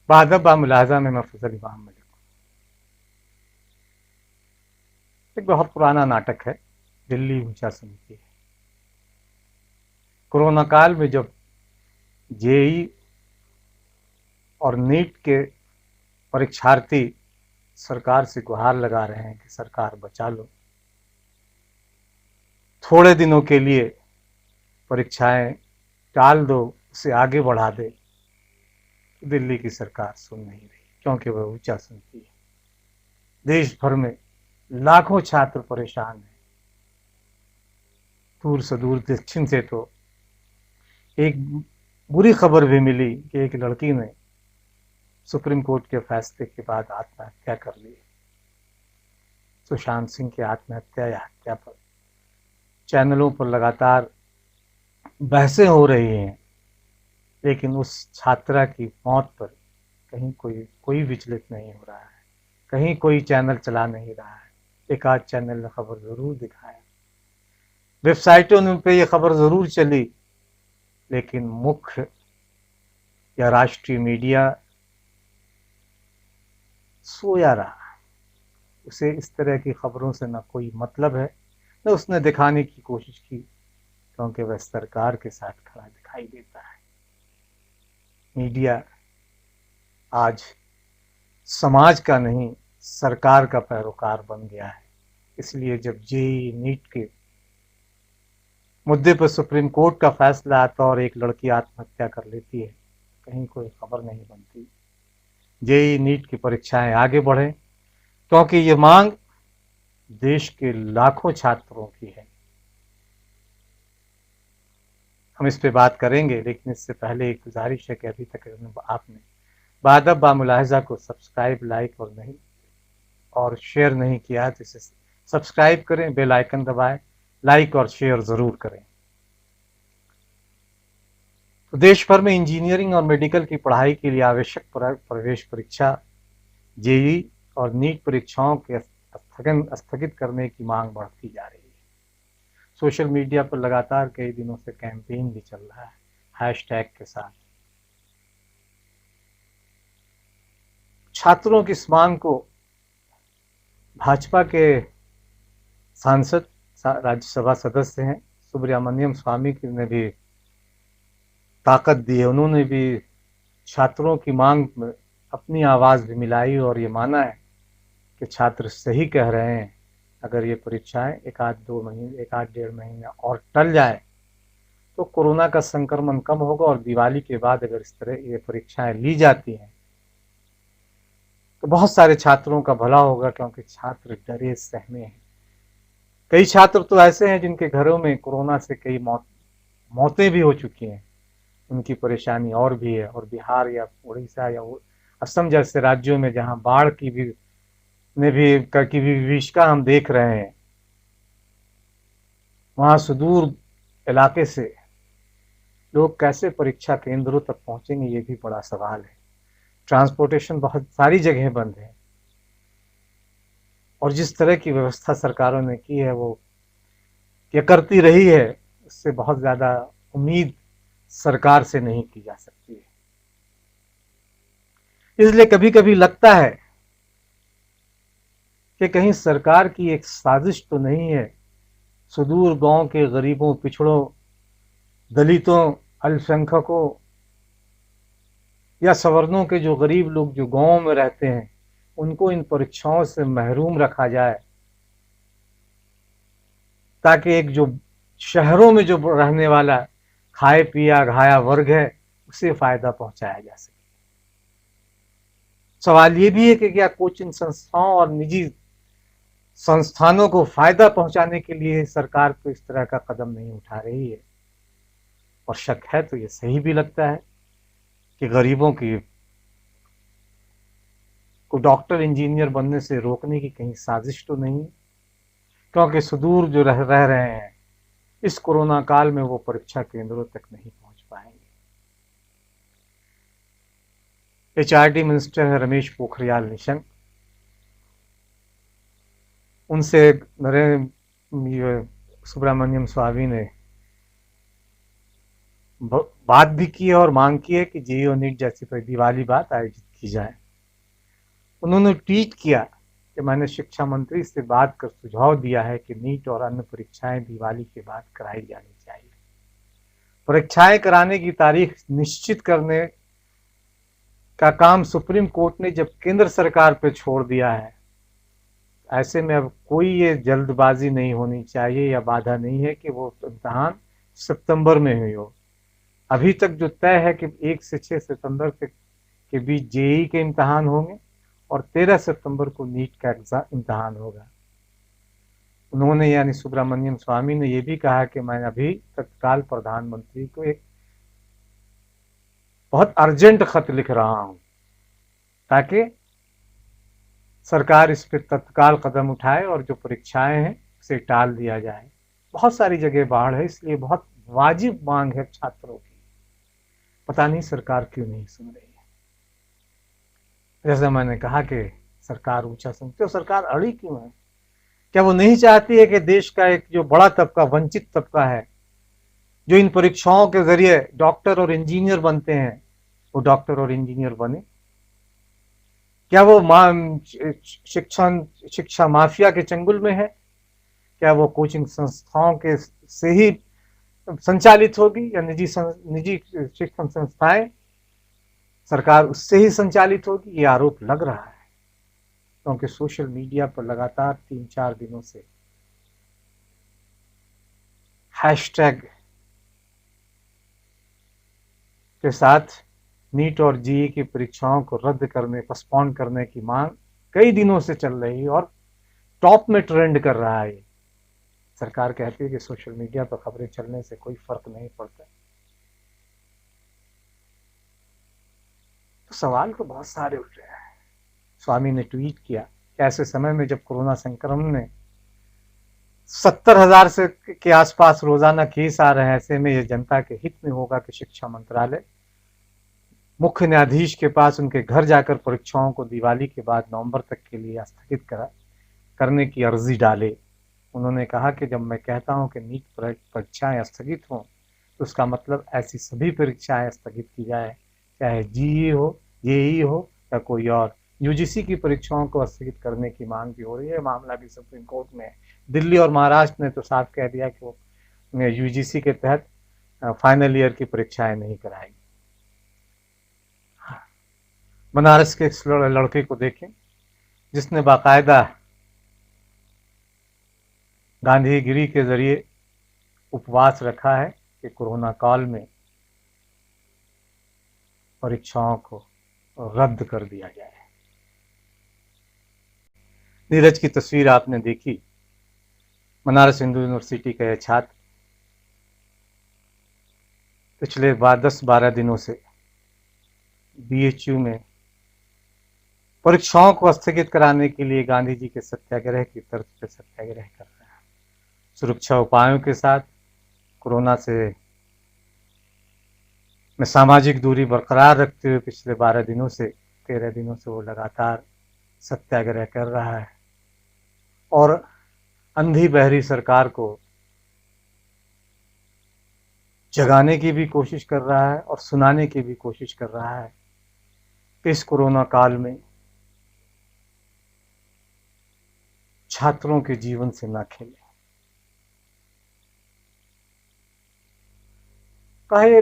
बादब बा मुलाहजा में मैं फजल इमाम मलिक। एक बहुत पुराना नाटक है, दिल्ली ऊंचा समिति है। कोरोना काल में जब जेई और नीट के परीक्षार्थी सरकार से गुहार लगा रहे हैं कि सरकार बचा लो, थोड़े दिनों के लिए परीक्षाएं टाल दो, उसे आगे बढ़ा दे, तो दिल्ली की सरकार सुन नहीं रही, क्योंकि वह ऊंचा सुनती है। देश भर में लाखों छात्र परेशान हैं। दूर से दूर दक्षिण से तो एक बुरी खबर भी मिली कि एक लड़की ने सुप्रीम कोर्ट के फैसले के बाद आत्महत्या कर ली। सुशांत सिंह की आत्महत्या या हत्या पर चैनलों पर लगातार बहसें हो रही हैं, लेकिन उस छात्रा की मौत पर कहीं कोई विचलित नहीं हो रहा है, कहीं कोई चैनल चला नहीं रहा है। एक आध चैनल ने खबर जरूर दिखाया, वेबसाइटों पे ये खबर जरूर चली, लेकिन मुख्य या राष्ट्रीय मीडिया सोया रहा। उसे इस तरह की खबरों से न कोई मतलब है, न उसने दिखाने की कोशिश की, क्योंकि वह सरकार के साथ खड़ा दिखाई देता है। मीडिया आज समाज का नहीं, सरकार का पैरोकार बन गया है। इसलिए जब जेईई नीट के मुद्दे पर सुप्रीम कोर्ट का फैसला आता और एक लड़की आत्महत्या कर लेती है, कहीं कोई खबर नहीं बनती। जेईई नीट की परीक्षाएं आगे बढ़े, क्योंकि ये मांग देश के लाखों छात्रों की है। हम इस पे बात करेंगे, लेकिन इससे पहले एक गुजारिश है कि अभी तक आपने बादब बा मुलाहिजा को सब्सक्राइब, लाइक और शेयर नहीं किया है, तो इसे सब्सक्राइब करें, बेल आइकन दबाएं, लाइक और शेयर जरूर करें। तो देश भर में इंजीनियरिंग और मेडिकल की पढ़ाई के लिए आवश्यक प्रवेश परीक्षा जेईई और नीट परीक्षाओं के स्थगित करने की मांग बढ़ती जा रही है। सोशल मीडिया पर लगातार कई दिनों से कैंपेन भी चल रहा है हैशटैग के साथ। छात्रों की इस मांग को भाजपा के सांसद, राज्यसभा सदस्य हैं सुब्रमण्यम स्वामी ने भी ताकत दी है। उन्होंने भी छात्रों की मांग में अपनी आवाज भी मिलाई और ये माना है कि छात्र सही कह रहे हैं। अगर ये परीक्षाएं एक आध डेढ़ महीने और टल जाए तो कोरोना का संक्रमण कम होगा, और दिवाली के बाद अगर इस तरह ये परीक्षाएं ली जाती हैं तो बहुत सारे छात्रों का भला होगा, क्योंकि छात्र डरे सहमे हैं। कई छात्र तो ऐसे हैं जिनके घरों में कोरोना से कई मौतें भी हो चुकी हैं। उनकी परेशानी और भी है, और बिहार या उड़ीसा या असम जैसे राज्यों में जहां बाढ़ की विभीषिका हम देख रहे हैं, वहां सुदूर इलाके से लोग कैसे परीक्षा केंद्रों तक पहुंचेंगे, ये भी बड़ा सवाल है। ट्रांसपोर्टेशन बहुत सारी जगह बंद है, और जिस तरह की व्यवस्था सरकारों ने की है वो क्या करती रही है, उससे बहुत ज्यादा उम्मीद सरकार से नहीं की जा सकती है। इसलिए कभी कभी लगता है कि कहीं सरकार की एक साजिश तो नहीं है सुदूर गांव के गरीबों, पिछड़ों, दलितों, अल्पसंख्यकों या सवर्णों के जो गरीब लोग जो गांव में रहते हैं, उनको इन परीक्षाओं से महरूम रखा जाए, ताकि एक जो शहरों में जो रहने वाला खाए पिया घाया वर्ग है उसे फायदा पहुंचाया जा सके। सवाल ये भी है कि क्या कोचिंग संस्थाओं और निजी संस्थानों को फायदा पहुंचाने के लिए सरकार तो इस तरह का कदम नहीं उठा रही है। और शक है तो ये सही भी लगता है कि गरीबों को डॉक्टर इंजीनियर बनने से रोकने की कहीं साजिश तो नहीं, क्योंकि सुदूर जो रह रहे हैं इस कोरोना काल में वो परीक्षा केंद्रों तक नहीं पहुंच पाएंगे। एचआरडी मिनिस्टर है रमेश पोखरियाल निशंक, उनसे सुब्रमण्यम स्वामी ने बात भी की है और मांग की है कि जेईई और नीट जैसी कोई दिवाली बात आयोजित की की जाए। उन्होंने ट्वीट किया कि मैंने शिक्षा मंत्री से बात कर सुझाव दिया है कि नीट और अन्य परीक्षाएं दिवाली के बाद कराई जानी चाहिए। परीक्षाएं कराने की तारीख निश्चित करने का काम सुप्रीम कोर्ट ने जब केंद्र सरकार पर छोड़ दिया है, ऐसे में अब कोई ये जल्दबाजी नहीं होनी चाहिए या बाधा नहीं है कि वो इम्तहान सितंबर में हुई हो। अभी तक जो तय है कि 1 से 6 सितंबर के बीच जेईई के इम्तहान होंगे और 13 सितंबर को नीट का इम्तहान होगा। उन्होंने यानी सुब्रमण्यम स्वामी ने यह भी कहा कि मैं अभी तत्काल प्रधानमंत्री को एक बहुत अर्जेंट खत लिख रहा हूं ताकि सरकार इस पर तत्काल कदम उठाए और जो परीक्षाएं हैं उसे टाल दिया जाए। बहुत सारी जगह बाढ़ है, इसलिए बहुत वाजिब मांग है छात्रों की। पता नहीं सरकार क्यों नहीं सुन रही है। जैसे मैंने कहा कि सरकार ऊंचा सुनती है, सरकार अड़ी क्यों है? क्या वो नहीं चाहती है कि देश का एक जो बड़ा तबका, वंचित तबका है, जो इन परीक्षाओं के जरिए डॉक्टर और इंजीनियर बनते हैं, वो डॉक्टर और इंजीनियर बने? क्या वो शिक्षा माफिया के चंगुल में है? क्या वो कोचिंग संस्थाओं के से ही संचालित होगी या निजी शिक्षण संस्थाएं सरकार उससे ही संचालित होगी? ये आरोप लग रहा है, क्योंकि सोशल मीडिया पर लगातार 3-4 दिनों से हैशटैग के साथ नीट और जेईई की परीक्षाओं को रद्द करने, पोस्टपोन करने की मांग कई दिनों से चल रही है और टॉप में ट्रेंड कर रहा है। सरकार कहती है कि सोशल मीडिया पर खबरें चलने से कोई फर्क नहीं पड़ता। तो सवाल तो बहुत सारे उठ रहे हैं। स्वामी ने ट्वीट किया कि ऐसे समय में जब कोरोना संक्रमण में 70,000 से के आसपास रोजाना केस आ रहे हैं, ऐसे में यह जनता के हित में होगा कि शिक्षा मंत्रालय मुख्य न्यायाधीश के पास उनके घर जाकर परीक्षाओं को दिवाली के बाद नवंबर तक के लिए स्थगित करने की अर्जी डाले। उन्होंने कहा कि जब मैं कहता हूं कि नीट परीक्षाएं स्थगित हों, तो उसका मतलब ऐसी सभी परीक्षाएं स्थगित की जाए, चाहे जेईई हो, जेईई हो या कोई और। यूजीसी की परीक्षाओं को स्थगित करने की मांग भी हो रही है। मामला भी सुप्रीम कोर्ट में है। दिल्ली और महाराष्ट्र ने तो साफ कह दिया कि वो यूजीसी के तहत फाइनल ईयर की परीक्षाएं नहीं कराएगी। बनारस के इस लड़के को देखें जिसने बाकायदा गांधीगिरी के जरिए उपवास रखा है कि कोरोना काल में परीक्षाओं को रद्द कर दिया जाए। नीरज की तस्वीर आपने देखी। बनारस हिंदू यूनिवर्सिटी का यह छात्र पिछले 10-12 दिनों से बीएचयू में परीक्षाओं को स्थगित कराने के लिए गांधी जी के सत्याग्रह की तर्ज पर सत्याग्रह कर रहे हैं। सुरक्षा उपायों के साथ कोरोना से में सामाजिक दूरी बरकरार रखते हुए पिछले 13 दिनों से वो लगातार सत्याग्रह कर रहा है और अंधी बहरी सरकार को जगाने की भी कोशिश कर रहा है और सुनाने की भी कोशिश कर रहा है कि इस कोरोना काल में छात्रों के जीवन से ना खेलें। कहे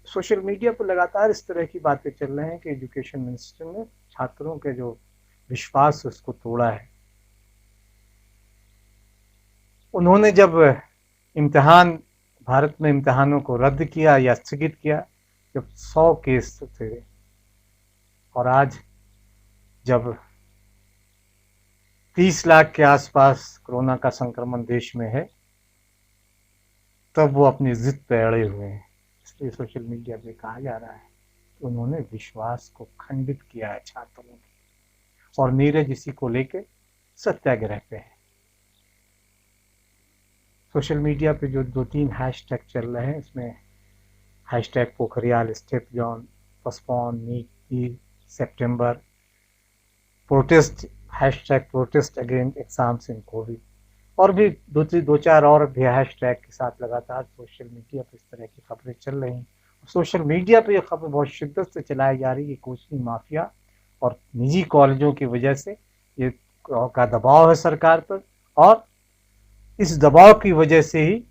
सोशल मीडिया पर लगातार इस तरह की बातें चल रही हैं कि एजुकेशन मिनिस्टर ने छात्रों के जो विश्वास उसको तोड़ा है। उन्होंने जब भारत में इम्तिहानों को रद्द किया या स्थगित किया जब 100 केस थे, और आज जब 30 लाख के आसपास कोरोना का संक्रमण देश में है, तब वो अपनी जिद पे अड़े हुए हैं। इसलिए सोशल मीडिया पे कहा जा रहा है कि उन्होंने विश्वास को खंडित किया है छात्रों की, और नीरज इसी को लेके सत्याग्रह पे है। सोशल मीडिया पे जो 2-3 हैशटैग चल रहे हैं, इसमें hashtag Pokhriyal step down, postpone NEET सितंबर, protest hashtag protest against exams in COVID, और भी 2-4 और भी हैशटैग के साथ लगातार सोशल मीडिया पर इस तरह की खबरें चल रही हैं। सोशल मीडिया पे ये खबर बहुत शिद्दत से चलाई जा रही है कि कोचिंग माफिया और निजी कॉलेजों की वजह से ये का दबाव है सरकार पर, और इस दबाव की वजह से ही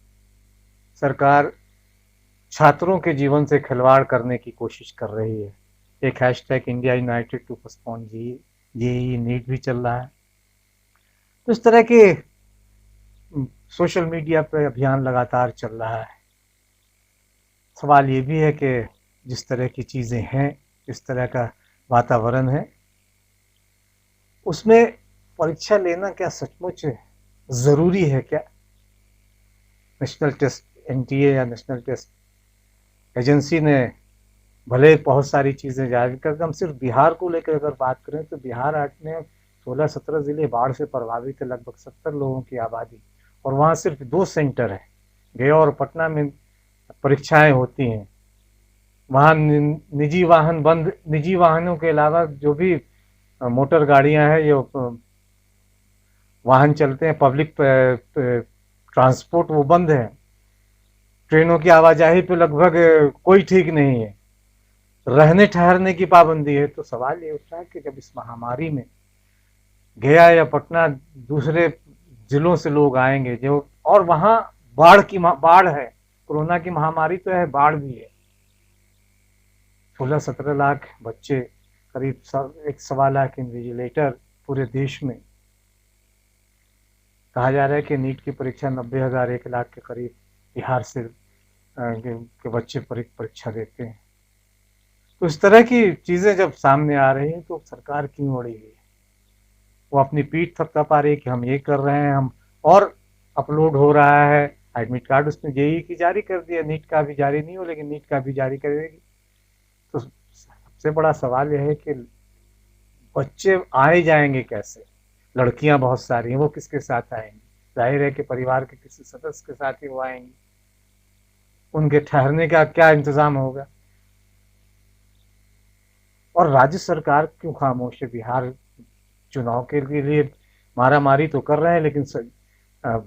सरकार छात्रों के जीवन से खिलवाड़ करने की कोशिश कर रही है। एक hashtag India united to postpone JEE NEET भी चल रहा है। तो इस तरह के सोशल मीडिया पे अभियान लगातार चल रहा है। सवाल ये भी है कि जिस तरह की चीज़ें हैं, इस तरह का वातावरण है, उसमें परीक्षा लेना क्या सचमुच ज़रूरी है क्या? नेशनल टेस्ट एनटीए या नेशनल टेस्ट एजेंसी ने भले बहुत सारी चीज़ें जारी कर, हम सिर्फ बिहार को लेकर अगर बात करें तो बिहार में 16-17 ज़िले बाढ़ से प्रभावित है, लगभग 70 लोगों की आबादी, और वहाँ सिर्फ 2 सेंटर है, गया और पटना में परीक्षाएं होती हैं। वहाँ निजी वाहन बंद, निजी वाहनों के अलावा जो भी मोटर गाड़ियां हैं, ये वाहन चलते हैं, पब्लिक ट्रांसपोर्ट, वो बंद है। ट्रेनों की आवाजाही पे लगभग कोई ठीक नहीं है। रहने ठहरने की पाबंदी है। तो सवाल ये उठता है कि जब इस महामारी में गया या पटना दूसरे जिलों से लोग आएंगे जो, और वहां बाढ़ है, कोरोना की महामारी तो है, बाढ़ भी है। 16-17 लाख बच्चे, करीब 1.25 लाख इन्विजिलेटर पूरे देश में। कहा जा रहा है कि नीट की परीक्षा 90,000 1 लाख के करीब बिहार से के बच्चे परीक्षा देते हैं। तो इस तरह की चीज़ें जब सामने आ रही हैं तो सरकार क्यों अड़ी हुई है? वो अपनी पीठ थपथपा रही है कि हम ये कर रहे हैं, हम, और अपलोड हो रहा है। एडमिट कार्ड उसने जेईई की जारी कर दिया, नीट का भी जारी नहीं हो, लेकिन नीट का भी जारी करेगी। तो सबसे बड़ा सवाल यह है कि बच्चे आए जाएंगे कैसे? लड़कियां बहुत सारी हैं, वो किसके साथ आएंगी? जाहिर है कि परिवार के किसी सदस्य के साथ ही वो आएंगी। उनके ठहरने का क्या इंतजाम होगा? और राज्य सरकार क्यों खामोश है? बिहार चुनाव के लिए मारामारी तो कर रहे हैं, लेकिन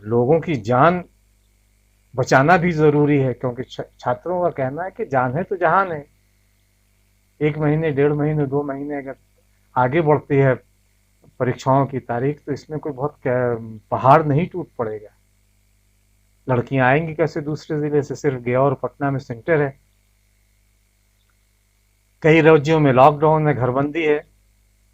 लोगों की जान बचाना भी जरूरी है, क्योंकि छात्रों का कहना है कि जान है तो जहान है। 1 महीने, 1.5 महीने, 2 महीने अगर आगे बढ़ती है परीक्षाओं की तारीख, तो इसमें कोई बहुत पहाड़ नहीं टूट पड़ेगा। लड़कियां आएंगी कैसे दूसरे जिले से? सिर्फ गया और पटना में सेंटर है। कई राज्यों में लॉकडाउन है, घरबंदी है,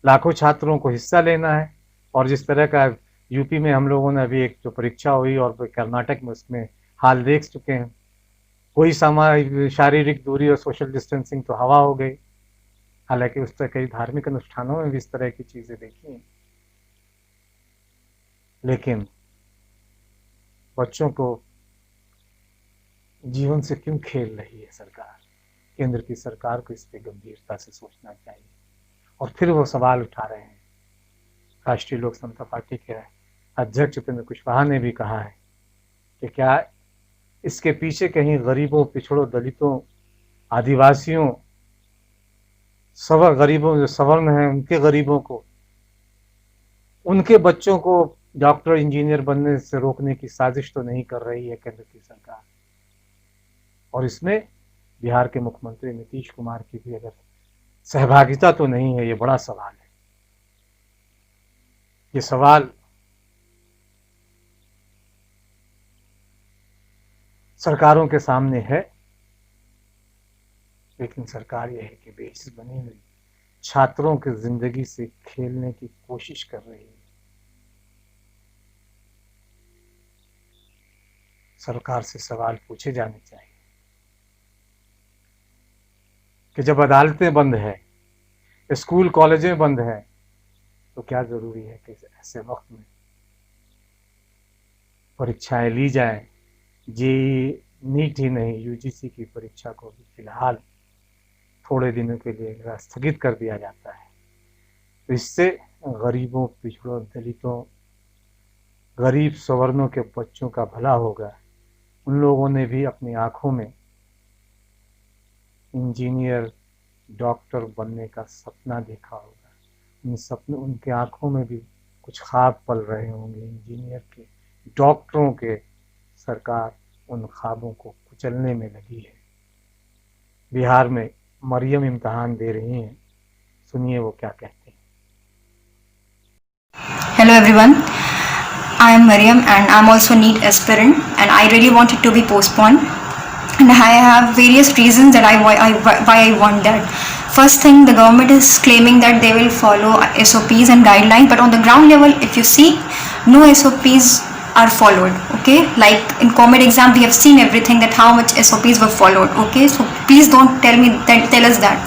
लाखों छात्रों को हिस्सा लेना है। और जिस तरह का यूपी में हम लोगों ने अभी एक जो परीक्षा हुई, और कर्नाटक में, उसमें हाल देख चुके हैं। कोई शारीरिक दूरी और सोशल डिस्टेंसिंग तो हवा हो गई। हालांकि उस तरह कई धार्मिक अनुष्ठानों में भी इस तरह की चीजें देखी हैं, लेकिन बच्चों को जीवन से क्यों खेल रही है सरकार? केंद्र की सरकार को इस पर गंभीरता से सोचना चाहिए। और फिर वो सवाल उठा रहे हैं। राष्ट्रीय लोक समता पार्टी के अध्यक्ष उपेंद्र कुशवाहा ने भी कहा है कि क्या इसके पीछे कहीं गरीबों, पिछड़ों, दलितों, आदिवासियों, गरीबों जो सवर्ण हैं, उनके गरीबों को, उनके बच्चों को डॉक्टर, इंजीनियर बनने से रोकने की साजिश तो नहीं कर रही है केंद्र की सरकार? और इसमें बिहार के मुख्यमंत्री नीतीश कुमार की भी अगर सहभागिता तो नहीं है, ये बड़ा सवाल है। ये सवाल सरकारों के सामने है, लेकिन सरकार यह है कि बेसिस बनी हुई छात्रों की जिंदगी से खेलने की कोशिश कर रही है। सरकार से सवाल पूछे जाने चाहिए कि जब अदालतें बंद है, स्कूल कॉलेजें बंद हैं, तो क्या जरूरी है कि ऐसे वक्त में परीक्षाएं ली जाएं? जेईई, नीट ही नहीं, यूजीसी की परीक्षा को भी फिलहाल थोड़े दिनों के लिए स्थगित कर दिया जाता है। तो इससे गरीबों, पिछड़ों, दलितों, गरीब सवर्णों के बच्चों का भला होगा। उन लोगों ने भी अपनी आंखों में इंजीनियर, डॉक्टर बनने का सपना देखा होगा। उन सपने, उनके आंखों में भी कुछ ख्वाब पल रहे होंगे, इंजीनियर के, डॉक्टरों के। सरकार उन ख्वाबों को कुचलने में लगी है। बिहार में मरियम इम्तहान दे रही हैं, सुनिए वो क्या कहते हैं। Hello everyone, I am Mariam and I am also NEET aspirant and I really want it to be postponed, and I have various reasons that why I want that. First thing, the government is claiming that they will follow SOPs and guidelines, but on the ground level if you see, no SOPs are followed. Okay, like in COMED exam we have seen everything, that how much SOPs were followed. Okay, so please don't tell us that.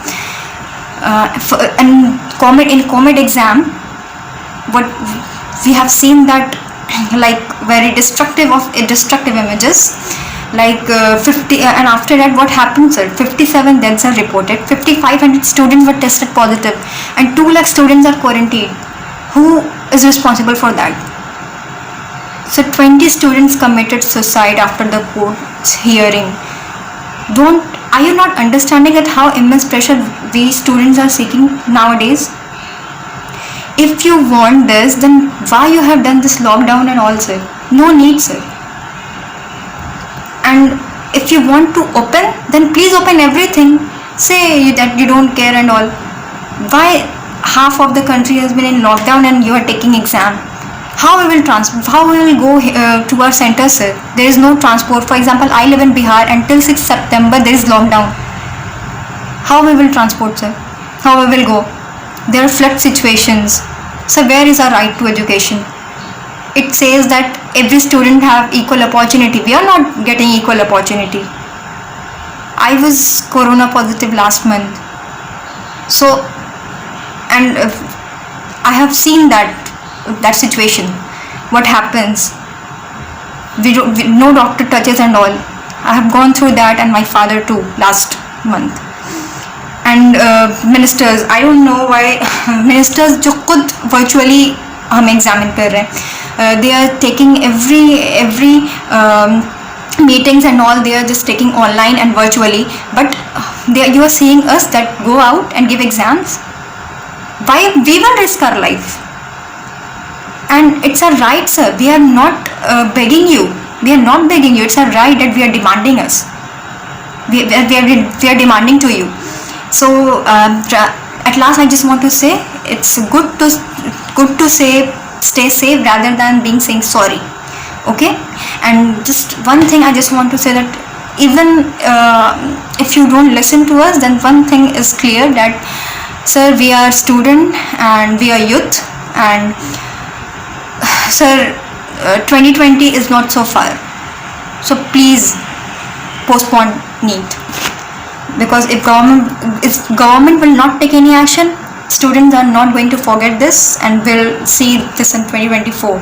And in COMED exam, what we have seen that like very destructive images, like 50 and after that what happened, sir? 57 deaths are reported, 5500 students were tested positive, and 2 lakh students are quarantined. Who is responsible for that? So 20 students committed suicide after the court's hearing. Are you not understanding that how immense pressure we students are seeking nowadays? If you want this, then why you have done this lockdown and all, sir? No need, sir. And if you want to open, then please open everything. Say that you don't care and all. Why half of the country has been in lockdown and you are taking exam? How we will go to our center, sir? There is no transport. For example, I live in Bihar. Until 6th September there is lockdown. How we will transport, sir? How we will go? There are flood situations. So where is our right to education? It says that every student have equal opportunity. We are not getting equal opportunity. I was corona positive last month. So, and I have seen that situation. What happens? No doctor touches and all. I have gone through that, and my father too last month. And ministers, I don't know why ministers जो खुद virtually हम examine कर रहे हैं, they are taking every meetings and all, they are just taking online and virtually, but you are seeing us that go out and give exams. Why we will risk our life? And it's a right, sir. We are not begging you. We are not begging you. It's a right that we are demanding us. We are demanding to you. So at last I just want to say it's good to say stay safe rather than saying sorry. Okay, and just one thing I just want to say, that even if you don't listen to us, then one thing is clear, that sir, we are student and we are youth, and sir, 2020 is not so far, so please postpone NEET. Because if government will not take any action, students are not going to forget this and will see this in 2024.